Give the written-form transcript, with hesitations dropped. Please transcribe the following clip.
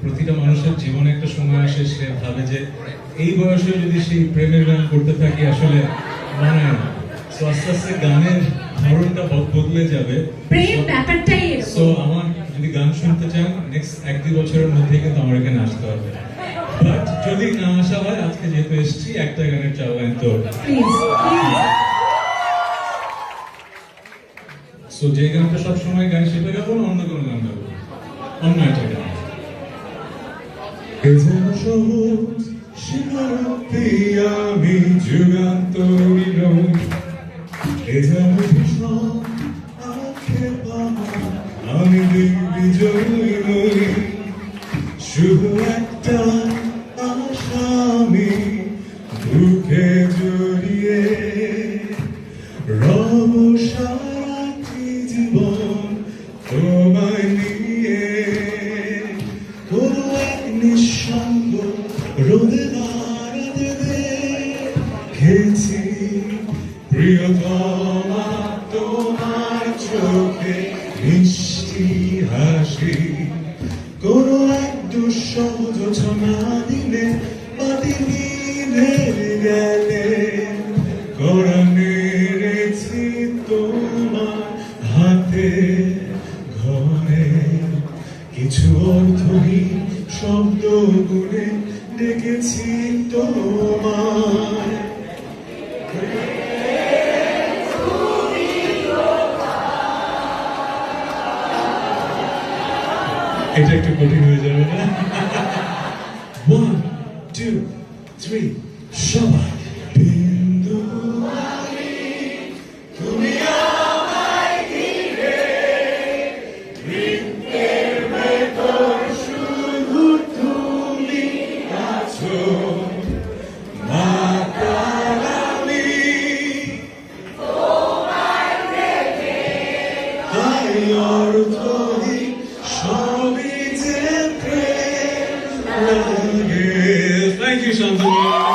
প্রতিটা মানুষের জীবনে একটা সময় আসে সে ভাবে যে এই বয়সে যদি সেই প্রেমের গান করতে থাকি আসলে মানে আস্তে আস্তে গানের ধরনটা বদলে যাবে। প্রেম ব্যাপারটাই এরকম। সো আমার যদি গান শুনতে চান নেক্সট 1-2 বছরের মধ্যে কিন্তু আমার এখানে আসতে হবে। বাট যদি না আসা হয়, আজকে যেহেতু এসেছি একটা গানের চাওয়ান তো প্লিজ সো যে গানটা সবসময় গান সেটা গাবো না অন্য কোনো গান গাবো, অন্য একটা গান। সবুজ সীমান্তে আমি যুগান্তরী নই, এ যেন ভীষণ আক্ষেপণা, আমি দিগ্বিজয়ী নই, শুধু একটা আসামি বুকে জড়িয়ে রব সারাটি জীবন তোমায় নিয়ে। কোনো এক নিঃসঙ্গ রোদে দাঁড়াতে দেখেছি প্রিয়তমা তোমার চোখে মিষ্টি হাসি। কোনো এক দুঃসহ যোছনা দিনে মাটি নিভে গেলে কড়া নেড়েছি তোমার হাতে ঘরে, কিছু অর্থহীন শব্দ গুনে ডেকেছি তোমায়। এটা একটু কঠিন হয়ে যাবে না? 1, 2, 3 সবাই। বিন্দু আলি, তুমি আমায় ঘিরে, বৃত্তের ভেতর শুধু তুমি আছো, মাতালামি তোমায় দেখে, তাই অর্থহীন সবই যে প্রেম লাগে। Thank you, Shantanu.